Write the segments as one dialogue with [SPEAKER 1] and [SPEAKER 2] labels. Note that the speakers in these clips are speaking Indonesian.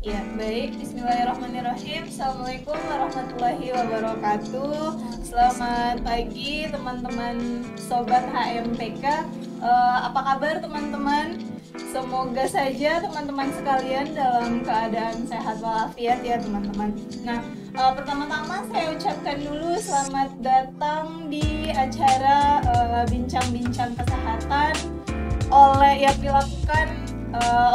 [SPEAKER 1] Ya, baik. Bismillahirrahmanirrahim. Assalamualaikum warahmatullahi wabarakatuh. Selamat pagi teman-teman Sobat HMPK. Apa kabar teman-teman? Semoga saja teman-teman sekalian dalam keadaan sehat walafiat ya teman-teman. Nah, pertama-tama saya ucapkan dulu selamat datang di acara bincang-bincang kesehatan yang dilakukan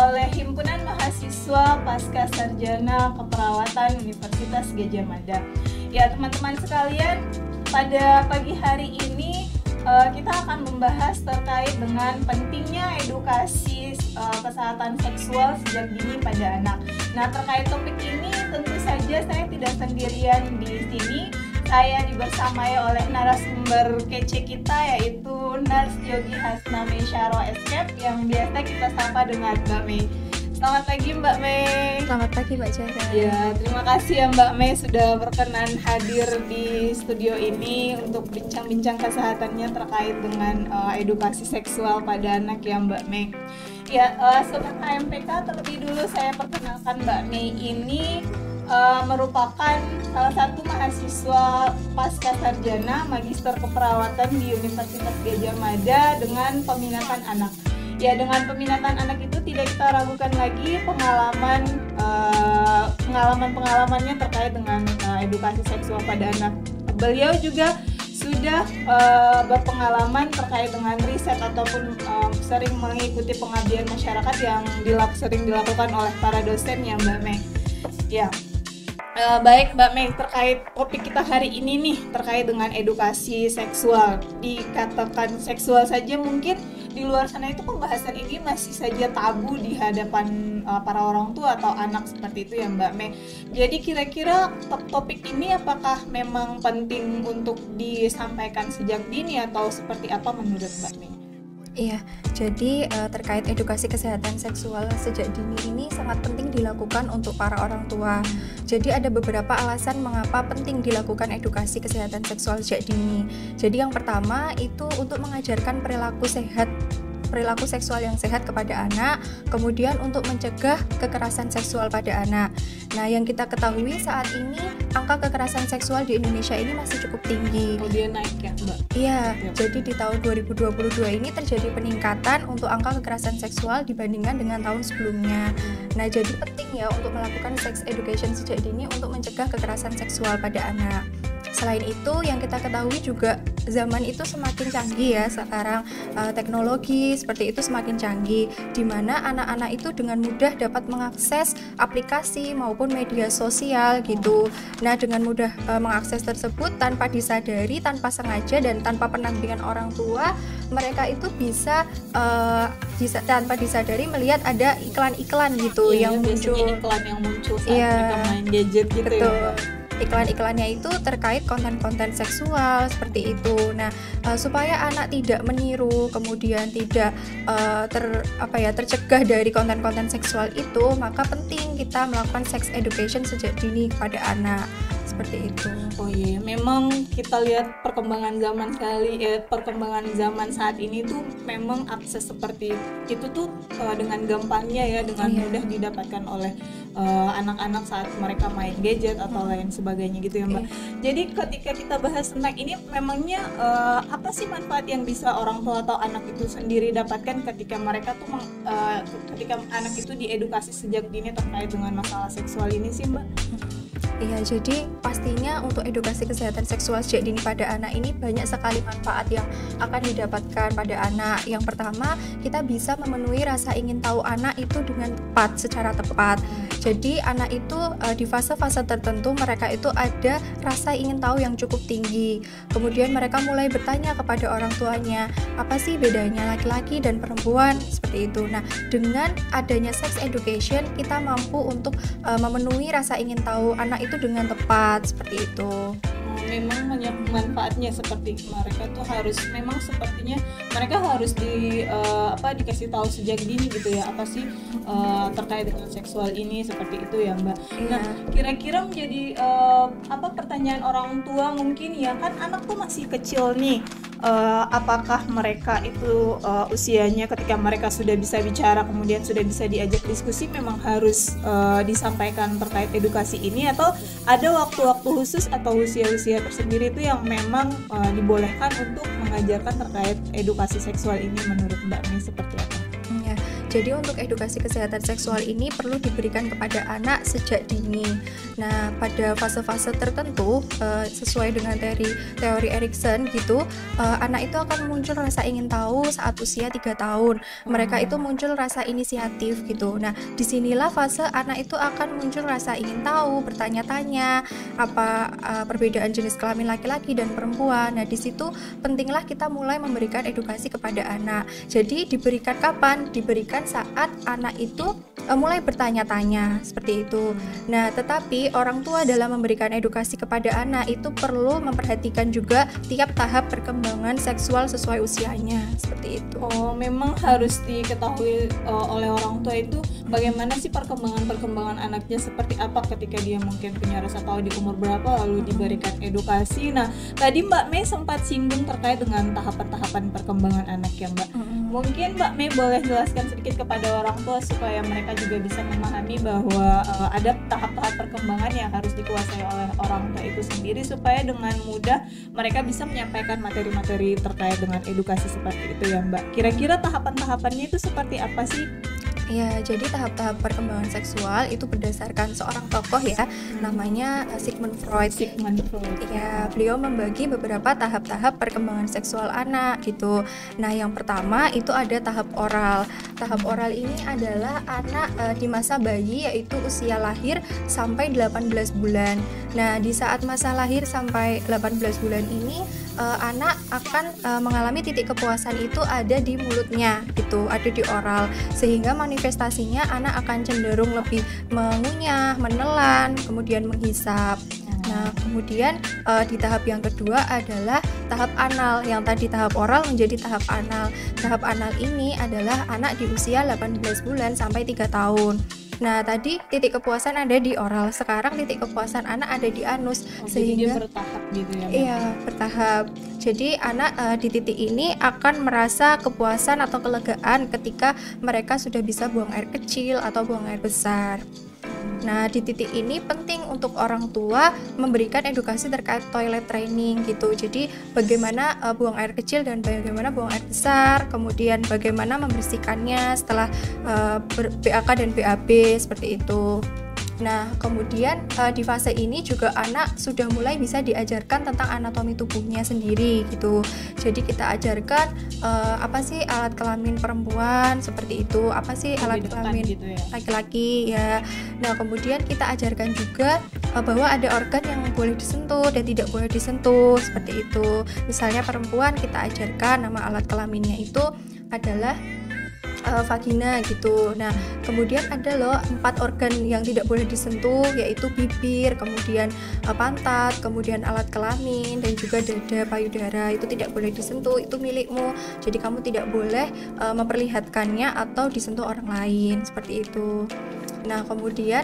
[SPEAKER 1] oleh Himpunan Mahasiswa Pasca Sarjana Keperawatan Universitas Gadjah Mada. Ya teman-teman sekalian, pada pagi hari ini kita akan membahas terkait dengan pentingnya edukasi kesehatan seksual sejak dini pada anak. Nah, terkait topik ini tentu saja saya tidak sendirian di sini. Saya dibersamai oleh narasumber kece kita, yaitu Nurse Yogi Hasna Mesyaro Escape yang biasa kita sapa dengan Mbak Mei. Selamat pagi Mbak Mei.
[SPEAKER 2] Selamat pagi Mbak Jara.
[SPEAKER 1] Ya, terima kasih ya Mbak Mei sudah berkenan hadir di studio ini untuk bincang-bincang kesehatannya terkait dengan edukasi seksual pada anak ya Mbak Mei. Ya, Sobat HMPK, terlebih dulu saya perkenalkan Mbak Mei ini merupakan salah satu mahasiswa pasca sarjana Magister Keperawatan di Universitas Gadjah Mada dengan peminatan anak. Ya, dengan peminatan anak itu tidak kita ragukan lagi pengalamannya terkait dengan edukasi seksual pada anak. Beliau juga sudah berpengalaman terkait dengan riset ataupun sering mengikuti pengabdian masyarakat yang sering dilakukan oleh para dosen ya Mbak Mei. Ya. Baik Mbak Mei, terkait topik kita hari ini nih terkait dengan edukasi seksual. Dikatakan seksual saja mungkin di luar sana itu pembahasan ini masih saja tabu di hadapan para orang tua atau anak seperti itu ya Mbak Mei. Jadi kira-kira topik ini apakah memang penting untuk disampaikan sejak dini atau seperti apa menurut Mbak Mei?
[SPEAKER 2] Iya, jadi terkait edukasi kesehatan seksual sejak dini ini sangat penting dilakukan untuk para orang tua. Jadi ada beberapa alasan mengapa penting dilakukan edukasi kesehatan seksual sejak dini. Jadi yang pertama itu untuk mengajarkan perilaku seksual yang sehat kepada anak, kemudian untuk mencegah kekerasan seksual pada anak. Nah, yang kita ketahui saat ini angka kekerasan seksual di Indonesia ini masih cukup tinggi.
[SPEAKER 1] Oh, dia naik ya Mbak?
[SPEAKER 2] Iya, jadi di tahun 2022 ini terjadi peningkatan untuk angka kekerasan seksual dibandingkan dengan tahun sebelumnya. Nah, jadi penting ya untuk melakukan sex education sejak dini untuk mencegah kekerasan seksual pada anak. Selain itu, yang kita ketahui juga zaman itu semakin canggih ya sekarang, teknologi seperti itu semakin canggih, di mana anak-anak itu dengan mudah dapat mengakses aplikasi maupun media sosial gitu. Nah, dengan mudah mengakses tersebut tanpa disadari, tanpa sengaja dan tanpa pendampingan orang tua, mereka itu bisa tanpa disadari melihat ada iklan-iklan gitu yang muncul.
[SPEAKER 1] Iklan yang muncul saat mereka main gadget gitu. Betul. Ya.
[SPEAKER 2] Iklan-iklannya itu terkait konten-konten seksual seperti itu. Nah, supaya anak tidak meniru, kemudian tidak tercegah dari konten-konten seksual itu, maka penting kita melakukan sex education sejak dini kepada anak. Seperti itu.
[SPEAKER 1] Oh iya, memang kita lihat perkembangan zaman saat ini tuh memang akses seperti itu tuh dengan gampangnya ya, dengan mudah didapatkan oleh anak-anak saat mereka main gadget atau lain sebagainya gitu ya Mbak. Jadi ketika kita bahas tentang ini, memangnya apa sih manfaat yang bisa orang tua atau anak itu sendiri dapatkan ketika mereka tuh ketika anak itu diedukasi sejak dini terkait dengan masalah seksual ini sih Mbak?
[SPEAKER 2] Iya, jadi pastinya untuk edukasi kesehatan seksual sejak dini pada anak ini banyak sekali manfaat yang akan didapatkan pada anak. Yang pertama, kita bisa memenuhi rasa ingin tahu anak itu dengan secara tepat. Jadi anak itu di fase-fase tertentu mereka itu ada rasa ingin tahu yang cukup tinggi. Kemudian mereka mulai bertanya kepada orang tuanya, apa sih bedanya laki-laki dan perempuan, seperti itu. Nah, dengan adanya sex education, kita mampu untuk memenuhi rasa ingin tahu anak itu dengan tepat, seperti itu.
[SPEAKER 1] Memang banyak manfaatnya, seperti mereka tuh harus memang sepertinya mereka harus dikasih tahu sejak dini gitu ya, apa sih terkait dengan seksual ini, seperti itu ya Mbak. Nah, kira-kira menjadi pertanyaan orang tua mungkin ya, kan anak tuh masih kecil nih, apakah mereka itu usianya ketika mereka sudah bisa bicara kemudian sudah bisa diajak diskusi memang harus disampaikan terkait edukasi ini, atau ada waktu-waktu khusus atau usia-usia tersendiri itu yang memang dibolehkan untuk mengajarkan terkait edukasi seksual ini menurut Mbak Mei seperti apa?
[SPEAKER 2] Ya, jadi untuk edukasi kesehatan seksual ini perlu diberikan kepada anak sejak dini. Nah, pada fase-fase tertentu sesuai dengan teori Erikson gitu, anak itu akan muncul rasa ingin tahu saat usia 3 tahun. Mereka itu muncul rasa inisiatif gitu. Nah, disinilah fase anak itu akan muncul rasa ingin tahu, bertanya-tanya apa perbedaan jenis kelamin laki-laki dan perempuan. Nah, di situ pentinglah kita mulai memberikan edukasi kepada anak. Jadi diberikan kapan? Diberikan saat anak itu mulai bertanya-tanya seperti itu. Nah, tetapi orang tua dalam memberikan edukasi kepada anak itu perlu memperhatikan juga tiap tahap perkembangan seksual sesuai usianya seperti itu.
[SPEAKER 1] Oh, memang harus diketahui oleh orang tua itu bagaimana sih perkembangan anaknya, seperti apa ketika dia mungkin punya rasa tahu di umur berapa, lalu diberikan edukasi. Nah, tadi Mbak Mei sempat singgung terkait dengan tahapan-tahapan perkembangan anak ya Mbak. Mungkin Mbak Mei boleh jelaskan sedikit kepada orang tua supaya mereka juga bisa memahami bahwa ada tahap-tahap perkembangan yang harus dikuasai oleh orang tua itu sendiri supaya dengan mudah mereka bisa menyampaikan materi-materi terkait dengan edukasi seperti itu ya Mbak. Kira-kira tahapan-tahapannya itu seperti apa sih?
[SPEAKER 2] Ya, jadi tahap-tahap perkembangan seksual itu berdasarkan seorang tokoh ya, namanya Sigmund Freud. Ya, beliau membagi beberapa tahap-tahap perkembangan seksual anak gitu. Nah, yang pertama itu ada tahap oral. Tahap oral ini adalah anak di masa bayi, yaitu usia lahir sampai 18 bulan. Nah, di saat masa lahir sampai 18 bulan ini anak akan mengalami titik kepuasan itu ada di mulutnya gitu, ada di oral, sehingga manifestasinya anak akan cenderung lebih mengunyah, menelan, kemudian menghisap. Nah, kemudian di tahap yang kedua adalah tahap anal. Yang tadi tahap oral menjadi tahap anal. Tahap anal ini adalah anak di usia 18 bulan sampai 3 tahun. Nah, tadi titik kepuasan ada di oral, sekarang titik kepuasan anak ada di anus.
[SPEAKER 1] Sehingga dia bertahap gitu ya?
[SPEAKER 2] Iya, bertahap. Jadi anak di titik ini akan merasa kepuasan atau kelegaan ketika mereka sudah bisa buang air kecil atau buang air besar. Nah, di titik ini penting untuk orang tua memberikan edukasi terkait toilet training gitu. Jadi bagaimana buang air kecil dan bagaimana buang air besar, kemudian bagaimana membersihkannya setelah BAK dan BAB seperti itu. Nah, kemudian di fase ini juga anak sudah mulai bisa diajarkan tentang anatomi tubuhnya sendiri gitu. Jadi kita ajarkan apa sih alat kelamin perempuan seperti itu, apa sih alat kelamin gitu ya, laki-laki ya. Nah, kemudian kita ajarkan juga bahwa ada organ yang boleh disentuh dan tidak boleh disentuh seperti itu. Misalnya perempuan kita ajarkan nama alat kelaminnya itu adalah vagina gitu. Nah, kemudian ada loh 4 organ yang tidak boleh disentuh, yaitu bibir, kemudian pantat, kemudian alat kelamin, dan juga dada, payudara. Itu tidak boleh disentuh, itu milikmu. Jadi kamu tidak boleh memperlihatkannya atau disentuh orang lain, seperti itu. Nah, kemudian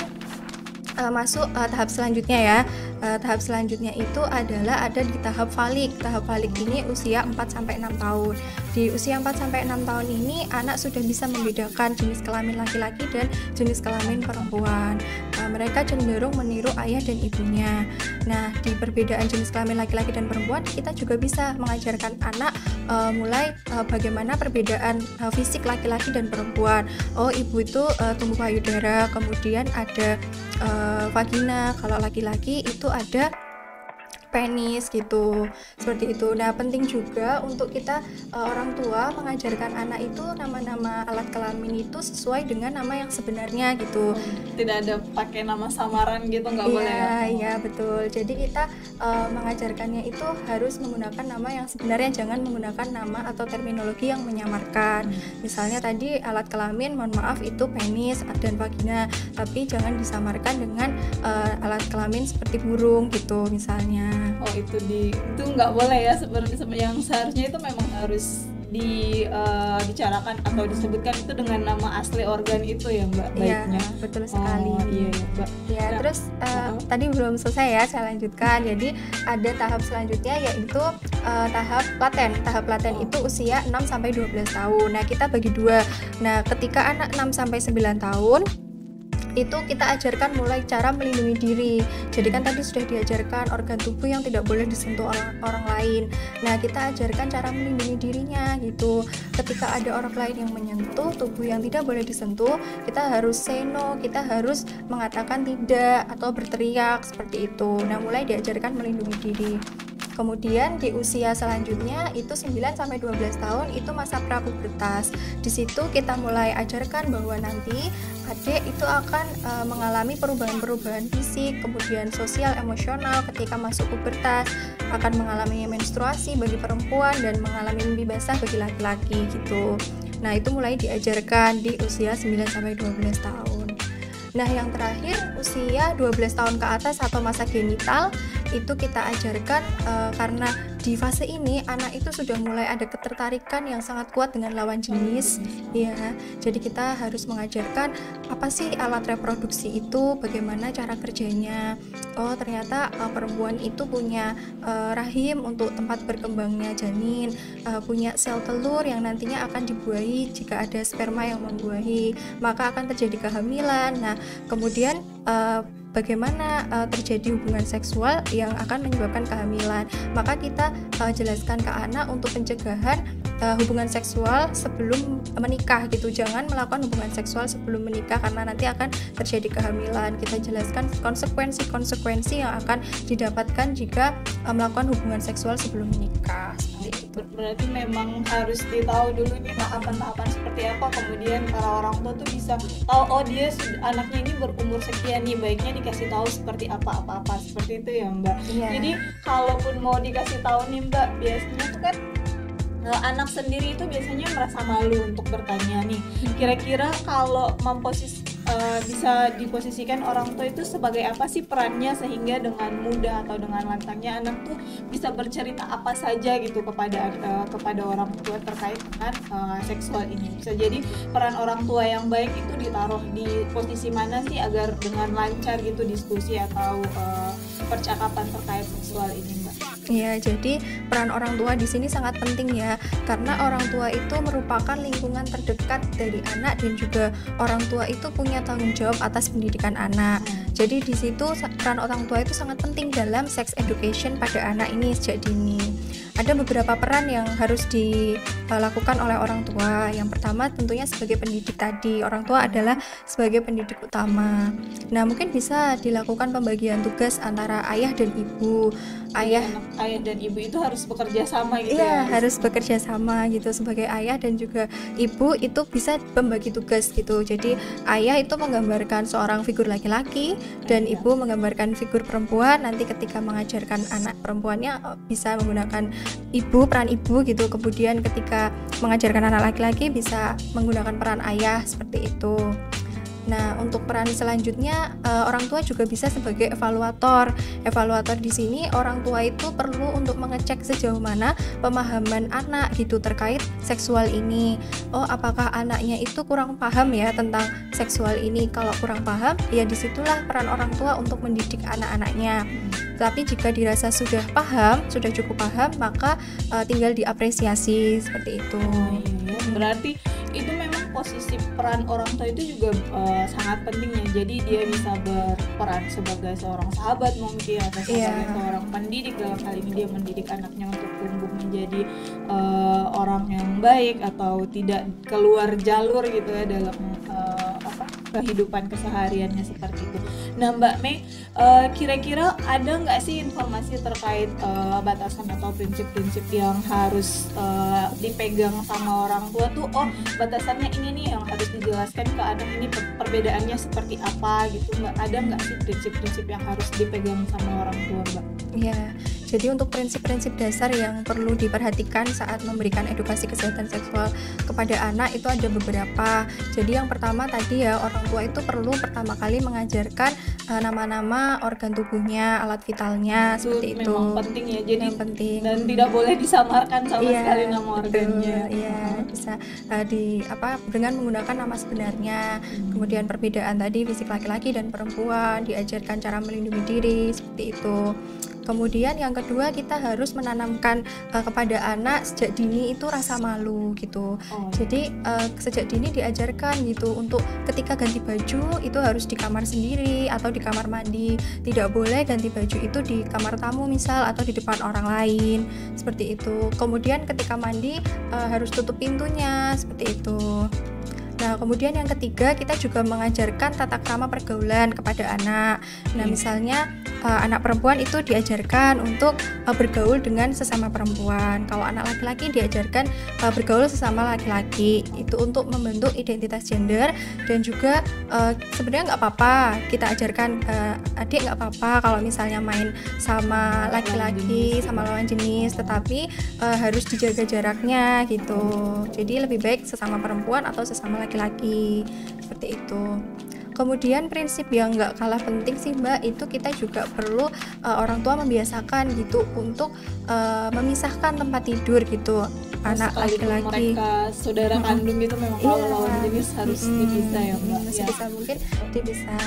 [SPEAKER 2] masuk tahap selanjutnya ya. Tahap selanjutnya itu adalah ada di tahap falik. Tahap falik ini usia 4-6 tahun. Di usia 4-6 tahun ini anak sudah bisa membedakan jenis kelamin laki-laki dan jenis kelamin perempuan. Mereka cenderung meniru ayah dan ibunya. Nah, di perbedaan jenis kelamin laki-laki dan perempuan kita juga bisa mengajarkan anak mulai bagaimana perbedaan fisik laki-laki dan perempuan. Oh, ibu itu tumbuh payudara, kemudian ada vagina, kalau laki-laki itu ada penis gitu, seperti itu. Nah, penting juga untuk kita orang tua mengajarkan anak itu nama-nama alat kelamin itu sesuai dengan nama yang sebenarnya gitu.
[SPEAKER 1] Tidak ada pakai nama samaran gitu, nggak boleh ya?
[SPEAKER 2] Iya, betul. Jadi kita mengajarkannya itu harus menggunakan nama yang sebenarnya, jangan menggunakan nama atau terminologi yang menyamarkan. Misalnya tadi alat kelamin, mohon maaf itu penis dan vagina, tapi jangan disamarkan dengan alat kelamin seperti burung gitu misalnya.
[SPEAKER 1] Oh, itu nggak boleh ya, sebenarnya yang seharusnya itu memang harus dibicarakan atau disebutkan itu dengan nama asli organ itu ya Mbak, baiknya.
[SPEAKER 2] Iya, betul sekali.
[SPEAKER 1] Oh, iya Mbak.
[SPEAKER 2] Ya, terus tadi belum selesai ya, saya lanjutkan. Jadi ada tahap selanjutnya yaitu tahap laten. Tahap laten itu usia 6 sampai 12 tahun. Nah, kita bagi dua. Nah, ketika anak 6 sampai 9 tahun itu kita ajarkan mulai cara melindungi diri. Jadi kan tadi sudah diajarkan organ tubuh yang tidak boleh disentuh orang lain. Nah, kita ajarkan cara melindungi dirinya gitu. Ketika ada orang lain yang menyentuh tubuh yang tidak boleh disentuh, kita harus say no, kita harus mengatakan tidak atau berteriak seperti itu. Nah, mulai diajarkan melindungi diri. Kemudian di usia selanjutnya itu 9 sampai 12 tahun itu masa prapubertas. Di situ kita mulai ajarkan bahwa nanti adik itu akan mengalami perubahan-perubahan fisik, kemudian sosial, emosional ketika masuk pubertas, akan mengalami menstruasi bagi perempuan dan mengalami mimpi basah bagi laki-laki gitu. Nah, itu mulai diajarkan di usia 9 sampai 12 tahun. Nah, yang terakhir usia 12 tahun ke atas atau masa genital itu kita ajarkan karena di fase ini anak itu sudah mulai ada ketertarikan yang sangat kuat dengan lawan jenis ya. Jadi kita harus mengajarkan apa sih alat reproduksi itu, bagaimana cara kerjanya. Oh, ternyata perempuan itu punya rahim untuk tempat berkembangnya janin, punya sel telur yang nantinya akan dibuahi jika ada sperma yang membuahi, maka akan terjadi kehamilan. Nah, kemudian bagaimana terjadi hubungan seksual yang akan menyebabkan kehamilan. Maka kita jelaskan ke anak untuk pencegahan hubungan seksual sebelum menikah gitu. Jangan melakukan hubungan seksual sebelum menikah karena nanti akan terjadi kehamilan. Kita jelaskan konsekuensi yang akan didapatkan jika melakukan hubungan seksual sebelum menikah.
[SPEAKER 1] Berarti memang harus ditahu dulu nih tahapan-tahapan seperti apa, kemudian para orang tua tuh bisa tahu oh dia anaknya ini berumur sekian nih, baiknya dikasih tahu seperti apa seperti itu ya Mbak. Jadi kalaupun mau dikasih tahu nih Mbak, biasanya tuh kan anak sendiri itu biasanya merasa malu untuk bertanya nih. Kira-kira kalau bisa diposisikan orang tua itu sebagai apa sih perannya sehingga dengan mudah atau dengan lantangnya anak tuh bisa bercerita apa saja gitu kepada orang tua terkait dengan seksual ini. Bisa jadi peran orang tua yang baik itu ditaruh di posisi mana sih agar dengan lancar gitu diskusi atau percakapan terkait seksual ini Mbak?
[SPEAKER 2] Ya, jadi peran orang tua di sini sangat penting ya, karena orang tua itu merupakan lingkungan terdekat dari anak dan juga orang tua itu punya tanggung jawab atas pendidikan anak. Jadi di situ peran orang tua itu sangat penting dalam sex education pada anak ini sejak dini. Ada beberapa peran yang harus dilakukan oleh orang tua. Yang pertama tentunya sebagai pendidik tadi. Orang tua adalah sebagai pendidik utama. Nah, mungkin bisa dilakukan pembagian tugas antara ayah dan ibu. Ayah
[SPEAKER 1] dan ibu itu harus bekerja sama gitu
[SPEAKER 2] ya? Iya, harus bekerja sama gitu. Sebagai ayah dan juga ibu itu bisa membagi tugas gitu. Jadi ayah itu menggambarkan seorang figur laki-laki dan ibu menggambarkan figur perempuan. Nanti ketika mengajarkan anak perempuannya bisa menggunakan peran ibu gitu. Kemudian ketika mengajarkan anak laki-laki bisa menggunakan peran ayah seperti itu. Nah, untuk peran selanjutnya orang tua juga bisa sebagai evaluator. Evaluator di sini orang tua itu perlu untuk mengecek sejauh mana pemahaman anak gitu terkait seksual ini. Oh, apakah anaknya itu kurang paham ya tentang seksual ini? Kalau kurang paham, ya disitulah peran orang tua untuk mendidik anak-anaknya. Tapi jika dirasa sudah paham, sudah cukup paham, maka tinggal diapresiasi seperti itu.
[SPEAKER 1] Berarti itu memang posisi peran orang tua itu juga sangat penting ya. Jadi dia bisa berperan sebagai seorang sahabat mungkin atau sebagai seorang pendidik. Dalam hal ini dia mendidik anaknya untuk tumbuh menjadi orang yang baik atau tidak keluar jalur gitu ya dalam kehidupan kesehariannya seperti itu. Nah Mbak Mei, kira-kira ada nggak sih informasi terkait batasan atau prinsip-prinsip yang harus dipegang sama orang tua tuh? Oh, batasannya ini nih yang harus dijelaskan ke anak, ini perbedaannya seperti apa gitu Mbak? Ada nggak sih prinsip-prinsip yang harus dipegang sama orang tua Mbak?
[SPEAKER 2] Iya, jadi untuk prinsip-prinsip dasar yang perlu diperhatikan saat memberikan edukasi kesehatan seksual kepada anak itu ada beberapa. Jadi yang pertama tadi ya, orang tua itu perlu pertama kali mengajarkan nama-nama organ tubuhnya, alat vitalnya seperti itu.
[SPEAKER 1] Memang penting ya, jadi
[SPEAKER 2] penting
[SPEAKER 1] dan tidak boleh disamarkan sama sekali nama organnya.
[SPEAKER 2] Iya, bisa dengan menggunakan nama sebenarnya. Kemudian perbedaan tadi fisik laki-laki dan perempuan, diajarkan cara melindungi diri seperti itu. Kemudian yang kedua, kita harus menanamkan kepada anak sejak dini itu rasa malu gitu. Jadi sejak dini diajarkan gitu untuk ketika ganti baju itu harus di kamar sendiri atau di kamar mandi. Tidak boleh ganti baju itu di kamar tamu misal atau di depan orang lain, seperti itu. Kemudian ketika mandi harus tutup pintunya, seperti itu. Nah, kemudian yang ketiga, kita juga mengajarkan tata krama pergaulan kepada anak. Nah, misalnya anak perempuan itu diajarkan untuk bergaul dengan sesama perempuan. Kalau anak laki-laki diajarkan bergaul sesama laki-laki. Itu untuk membentuk identitas gender. Dan juga sebenarnya nggak apa-apa kita ajarkan adik, nggak apa-apa kalau misalnya main sama laki-laki, sama lawan jenis, tetapi harus dijaga jaraknya gitu. Jadi lebih baik sesama perempuan atau sesama laki-laki, seperti itu. Kemudian prinsip yang nggak kalah penting sih Mbak, itu kita juga perlu orang tua membiasakan gitu untuk memisahkan tempat tidur gitu. Anak laki-laki
[SPEAKER 1] mereka saudara kandung gitu memang kalau lawan jenis harus dipisah ya Mbak.
[SPEAKER 2] Sebisa mungkin dipisah.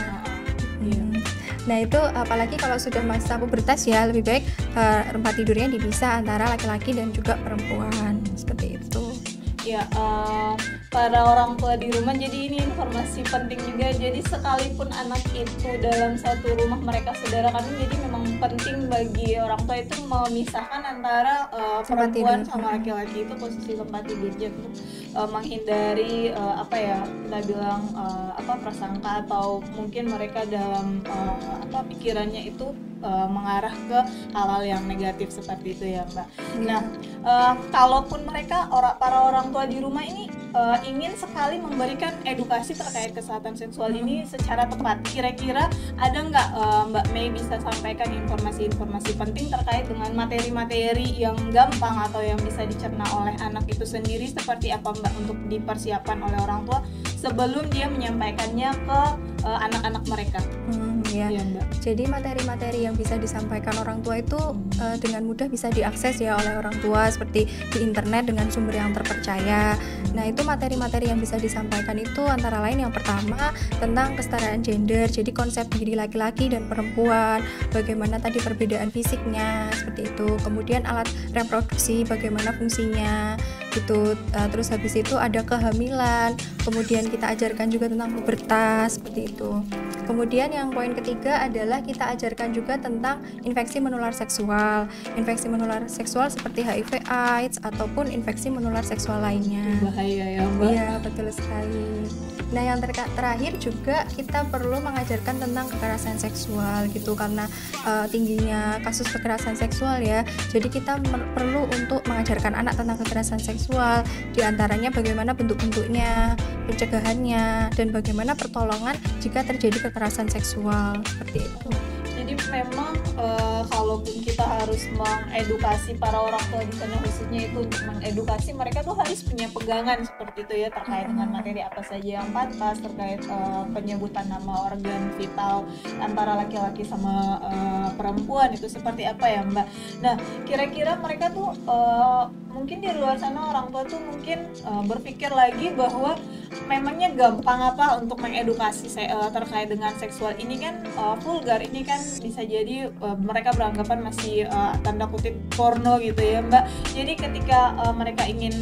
[SPEAKER 2] Nah itu apalagi kalau sudah masa pubertas ya, lebih baik tempat tidurnya dipisah antara laki-laki dan juga perempuan, seperti itu.
[SPEAKER 1] Ya, para orang tua di rumah, jadi ini informasi penting juga. Jadi sekalipun anak itu dalam satu rumah mereka saudara kandung, jadi memang penting bagi orang tua itu memisahkan antara perempuan sama laki-laki itu posisi tempat tidurnya untuk menghindari kita bilang prasangka atau mungkin mereka dalam pikirannya itu mengarah ke hal-hal yang negatif seperti itu ya Mbak. Nah, kalaupun mereka para orang tua di rumah ini ingin sekali memberikan edukasi terkait kesehatan seksual ini secara tepat, kira-kira ada nggak Mbak Mei bisa sampaikan informasi-informasi penting terkait dengan materi-materi yang gampang atau yang bisa dicerna oleh anak itu sendiri, seperti apa Mbak untuk dipersiapkan oleh orang tua sebelum dia menyampaikannya ke anak-anak mereka?
[SPEAKER 2] Ya, Mbak. Jadi materi-materi yang bisa disampaikan orang tua itu dengan mudah bisa diakses ya oleh orang tua, seperti di internet dengan sumber yang terpercaya. Nah, itu materi-materi yang bisa disampaikan itu antara lain yang pertama tentang kesetaraan gender, jadi konsep diri laki-laki dan perempuan, bagaimana tadi perbedaan fisiknya, seperti itu. Kemudian alat reproduksi, bagaimana fungsinya, gitu. Terus habis itu ada kehamilan, kemudian kita ajarkan juga tentang pubertas, seperti itu. Kemudian yang poin ketiga adalah kita ajarkan juga tentang infeksi menular seksual. Infeksi menular seksual seperti HIV, AIDS ataupun infeksi menular seksual lainnya.
[SPEAKER 1] Bahaya ya Mbak.
[SPEAKER 2] Iya, betul sekali. Nah, yang terakhir juga kita perlu mengajarkan tentang kekerasan seksual gitu, karena tingginya kasus kekerasan seksual ya. Jadi kita perlu untuk mengajarkan anak tentang kekerasan seksual, diantaranya bagaimana bentuk-bentuknya, pencegahannya, dan bagaimana pertolongan jika terjadi kekerasan seksual, seperti itu.
[SPEAKER 1] Jadi memang kalaupun kita harus mengedukasi para orang tua di sana, khususnya itu untuk mengedukasi mereka tuh harus punya pegangan seperti itu ya, terkait dengan materi apa saja yang pantas, terkait penyebutan nama organ vital antara laki-laki sama perempuan itu seperti apa ya Mbak. Nah, kira-kira mereka tuh mungkin di luar sana orang tua tuh mungkin berpikir lagi bahwa memangnya gampang apa untuk mengedukasi terkait dengan seksual ini kan vulgar, ini kan bisa jadi mereka beranggapan masih tanda kutip porno gitu ya Mbak. Jadi ketika mereka ingin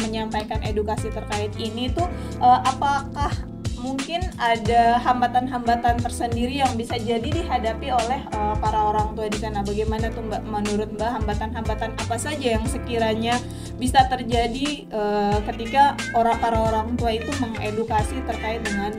[SPEAKER 1] menyampaikan edukasi terkait ini tuh apakah mungkin ada hambatan-hambatan tersendiri yang bisa jadi dihadapi oleh para orang tua di sana? Bagaimana tuh Mbak, menurut Mbak hambatan-hambatan apa saja yang sekiranya bisa terjadi ketika para orang tua itu mengedukasi terkait dengan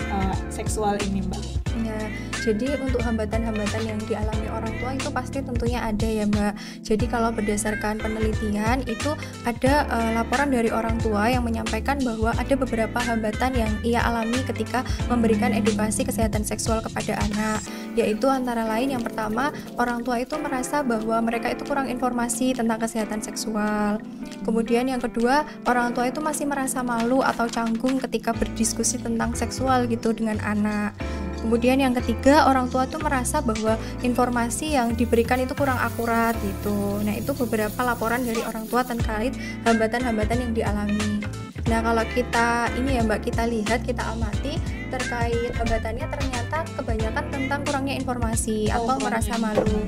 [SPEAKER 1] seksual ini Mbak?
[SPEAKER 2] Ya, jadi untuk hambatan-hambatan yang dialami orang tua itu pasti tentunya ada ya Mbak. Jadi kalau berdasarkan penelitian itu ada laporan dari orang tua yang menyampaikan bahwa ada beberapa hambatan yang ia alami ketika memberikan edukasi kesehatan seksual kepada anak, yaitu antara lain yang pertama, orang tua itu merasa bahwa mereka itu kurang informasi tentang kesehatan seksual. Kemudian yang kedua, orang tua itu masih merasa malu atau canggung ketika berdiskusi tentang seksual gitu dengan anak. Kemudian yang ketiga, orang tua tuh merasa bahwa informasi yang diberikan itu kurang akurat gitu. Nah, itu beberapa laporan dari orang tua terkait hambatan-hambatan yang dialami. Nah, kalau kita ini ya Mbak, kita lihat, kita amati terkait hambatannya, ternyata kebanyakan tentang kurangnya informasi atau merasa malu.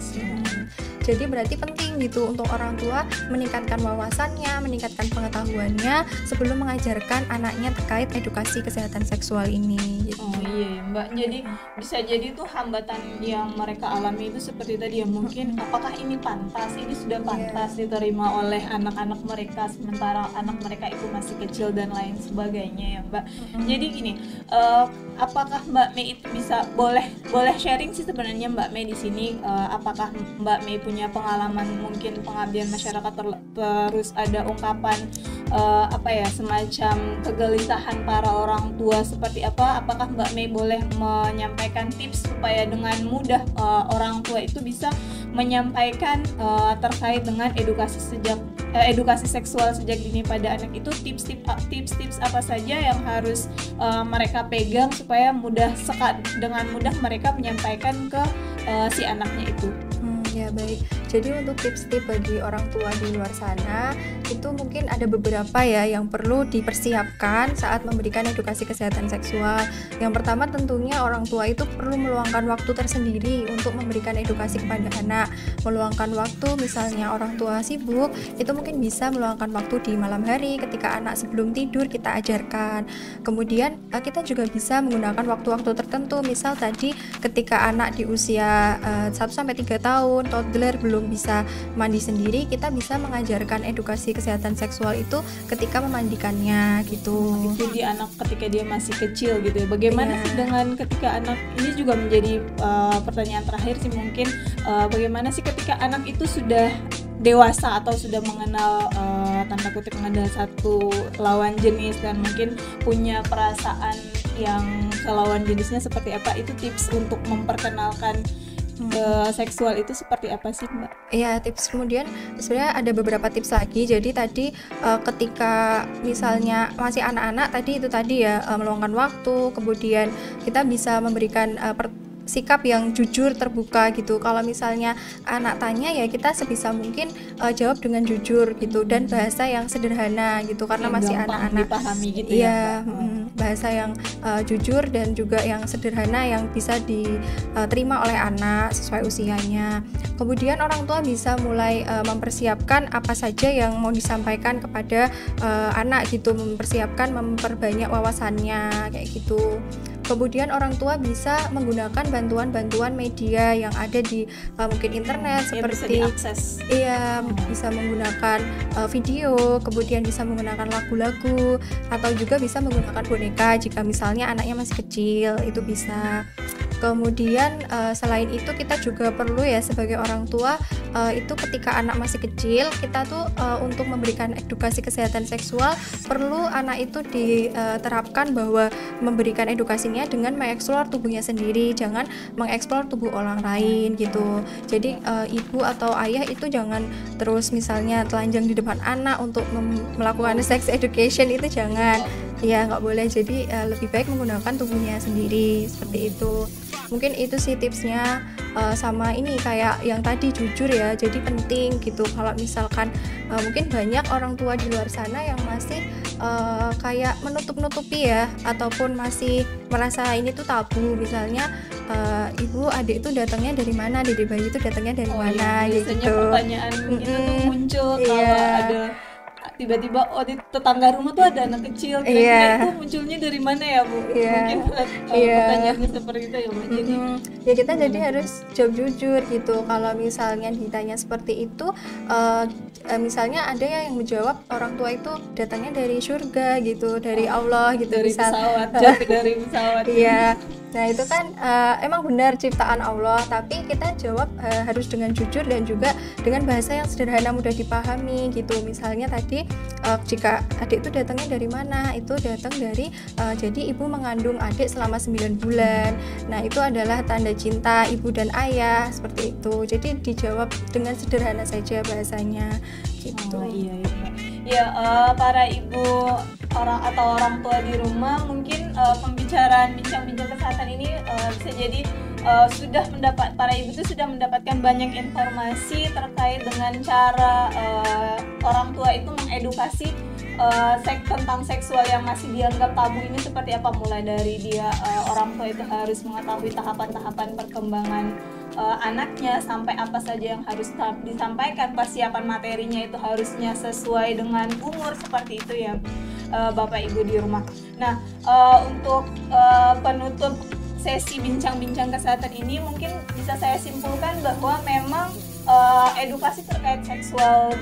[SPEAKER 2] Jadi berarti penting gitu untuk orang tua meningkatkan wawasannya, meningkatkan pengetahuannya sebelum mengajarkan anaknya terkait edukasi kesehatan seksual ini gitu.
[SPEAKER 1] Oh iya ya Mbak, jadi bisa jadi tuh hambatan yang mereka alami itu seperti tadi ya, mungkin apakah ini pantas, ini sudah pantas diterima oleh anak-anak mereka sementara anak mereka itu masih kecil dan lain sebagainya ya Mbak. Jadi gini, apakah Mbak Mei itu bisa boleh sharing sih sebenarnya Mbak Mei di sini, apakah Mbak Mei punya pengalaman mungkin pengabdian masyarakat terus ada ungkapan semacam kegelisahan para orang tua seperti apa? Apakah Mbak Mei boleh menyampaikan tips supaya dengan mudah orang tua itu bisa menyampaikan terkait dengan edukasi seksual sejak dini pada anak itu, tips apa saja yang harus mereka pegang supaya dengan mudah mereka menyampaikan ke si anaknya itu.
[SPEAKER 2] Ya baik, jadi untuk tips-tips bagi orang tua di luar sana itu mungkin ada beberapa ya yang perlu dipersiapkan saat memberikan edukasi kesehatan seksual. Yang pertama tentunya orang tua itu perlu meluangkan waktu tersendiri untuk memberikan edukasi kepada anak. Meluangkan waktu, misalnya orang tua sibuk, itu mungkin bisa meluangkan waktu di malam hari ketika anak sebelum tidur kita ajarkan. Kemudian kita juga bisa menggunakan waktu-waktu tertentu, misal tadi ketika anak di usia 1-3 tahun toddler belum bisa mandi sendiri, kita bisa mengajarkan edukasi kesehatan seksual itu ketika memandikannya gitu.
[SPEAKER 1] Jadi anak ketika dia masih kecil gitu ya. Bagaimana sih dengan ketika anak, ini juga menjadi pertanyaan terakhir sih mungkin, bagaimana sih ketika anak itu sudah dewasa atau sudah mengenal tanda kutip mengenal satu lawan jenis dan mungkin punya perasaan yang ke lawan jenisnya seperti apa, itu tips untuk memperkenalkan seksual itu seperti apa sih Mbak?
[SPEAKER 2] Iya, tips kemudian sebenarnya ada beberapa tips lagi. Jadi tadi ketika misalnya masih anak-anak tadi itu tadi ya, meluangkan waktu, kemudian kita bisa memberikan sikap yang jujur, terbuka gitu. Kalau misalnya anak tanya ya kita sebisa mungkin jawab dengan jujur gitu, dan bahasa yang sederhana gitu karena yang masih anak-anak
[SPEAKER 1] dipahami gitu
[SPEAKER 2] ya. Bahasa yang jujur dan juga yang sederhana yang bisa diterima oleh anak sesuai usianya. Kemudian orang tua bisa mulai mempersiapkan apa saja yang mau disampaikan kepada anak gitu, memperbanyak wawasannya kayak gitu. Kemudian orang tua bisa menggunakan bantuan-bantuan media yang ada di mungkin internet seperti bisa menggunakan video, kemudian bisa menggunakan lagu-lagu, atau juga bisa menggunakan boneka jika misalnya anaknya masih kecil, itu bisa. Kemudian selain itu kita juga perlu ya sebagai orang tua itu ketika anak masih kecil kita tuh untuk memberikan edukasi kesehatan seksual perlu anak itu diterapkan bahwa memberikan edukasinya dengan mengeksplor tubuhnya sendiri, jangan mengeksplor tubuh orang lain gitu. Jadi ibu atau ayah itu jangan terus misalnya telanjang di depan anak untuk melakukan sex education, itu jangan. Ya nggak boleh, jadi lebih baik menggunakan tubuhnya sendiri seperti itu. Mungkin itu sih tipsnya, sama ini kayak yang tadi jujur ya, jadi penting gitu. Kalau misalkan mungkin banyak orang tua di luar sana yang masih kayak menutup-nutupi ya, ataupun masih merasa ini tuh tabu, misalnya ibu adik itu datangnya dari mana, dede bayi itu datangnya dari mana
[SPEAKER 1] biasanya
[SPEAKER 2] gitu.
[SPEAKER 1] Pertanyaan itu tuh muncul kalau ada tiba-tiba di tetangga rumah tuh ada anak kecil, kira-kira itu munculnya dari mana ya Bu? Mungkin pertanyaannya seperti itu ya Bu. Jadi
[SPEAKER 2] ya kita jadi harus jawab jujur gitu. Kalau misalnya ditanya seperti itu, misalnya ada yang menjawab orang tua itu datangnya dari surga gitu, dari Allah gitu,
[SPEAKER 1] dari
[SPEAKER 2] misal
[SPEAKER 1] pesawat, jatuh dari pesawat.
[SPEAKER 2] Iya. Nah itu kan emang benar ciptaan Allah, tapi kita jawab harus dengan jujur dan juga dengan bahasa yang sederhana, mudah dipahami gitu. Misalnya tadi jika adik itu datangnya dari mana, itu datang dari jadi ibu mengandung adik selama 9 bulan. Nah itu adalah tanda cinta ibu dan ayah, seperti itu. Jadi dijawab dengan sederhana saja bahasanya gitu.
[SPEAKER 1] Iya. Ya, para ibu orang tua di rumah mungkin bincang-bincang kesehatan ini bisa jadi para ibu itu sudah mendapatkan banyak informasi terkait dengan cara orang tua itu mengedukasi tentang seksual yang masih dianggap tabu ini seperti apa, mulai dari dia orang tua itu harus mengetahui tahapan-tahapan perkembangan anaknya, sampai apa saja yang harus disampaikan, persiapan materinya itu harusnya sesuai dengan umur, seperti itu ya Bapak Ibu di rumah. Nah, untuk penutup sesi bincang-bincang kesehatan ini mungkin bisa saya simpulkan bahwa memang edukasi terkait seksual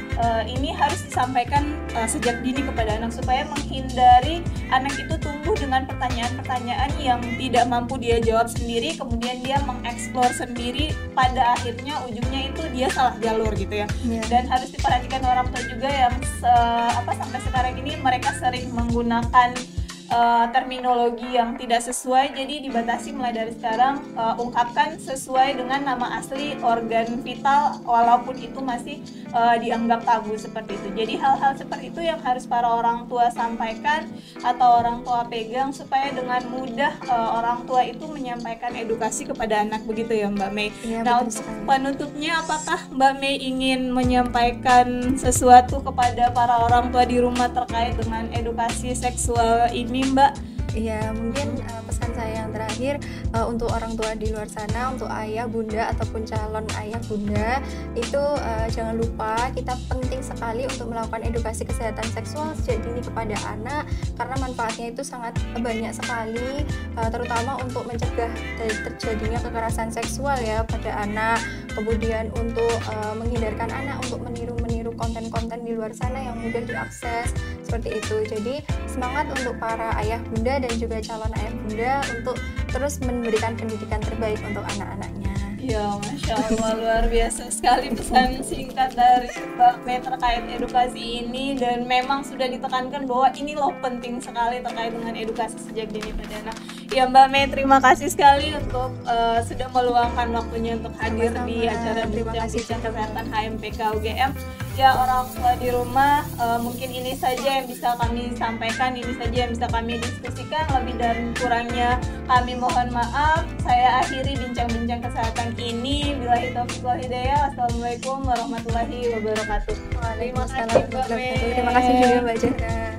[SPEAKER 1] ini harus disampaikan sejak dini kepada anak, supaya menghindari anak itu tumbuh dengan pertanyaan-pertanyaan yang tidak mampu dia jawab sendiri, kemudian dia mengeksplor sendiri, pada akhirnya ujungnya itu dia salah jalur gitu ya. Dan harus diperhatikan orang tua juga yang sampai sekarang ini mereka sering menggunakan terminologi yang tidak sesuai, jadi dibatasi mulai dari sekarang, ungkapkan sesuai dengan nama asli organ vital walaupun itu masih dianggap tabu, seperti itu. Jadi hal-hal seperti itu yang harus para orang tua sampaikan atau orang tua pegang, supaya dengan mudah orang tua itu menyampaikan edukasi kepada anak, begitu ya Mbak Mei.
[SPEAKER 2] Ya,
[SPEAKER 1] nah, untuk penutupnya, apakah Mbak Mei ingin menyampaikan sesuatu kepada para orang tua di rumah terkait dengan edukasi seksual ini, Mbak?
[SPEAKER 2] Ya, mungkin pesan saya yang terakhir untuk orang tua di luar sana, untuk ayah, bunda ataupun calon ayah, bunda, itu jangan lupa kita penting sekali untuk melakukan edukasi kesehatan seksual sejak dini kepada anak, karena manfaatnya itu sangat banyak sekali, terutama untuk mencegah dari terjadinya kekerasan seksual ya pada anak, kemudian untuk menghindarkan anak untuk meniru konten-konten di luar sana yang mudah diakses, seperti itu. Jadi semangat untuk para ayah bunda dan juga calon ayah bunda untuk terus memberikan pendidikan terbaik untuk anak-anaknya.
[SPEAKER 1] Ya, Masya Allah, luar biasa sekali pesan singkat dari Mbak Mei terkait edukasi ini, dan memang sudah ditekankan bahwa ini loh penting sekali terkait dengan edukasi sejak dini pada anak. Ya Mbak Mei, terima kasih sekali untuk sudah meluangkan waktunya untuk hadir di acara bincang-bincang kesehatan HMPK UGM. Ya, orang tua di rumah, mungkin ini saja yang bisa kami sampaikan, ini saja yang bisa kami diskusikan. Lebih dan kurangnya kami mohon maaf. Saya akhiri bincang-bincang kesehatan ini. Billahi taufiq wal hidayah. Wassalamualaikum warahmatullahi wabarakatuh.
[SPEAKER 2] Terima kasih Mbak Mei. Terima kasih juga Mbak Jana.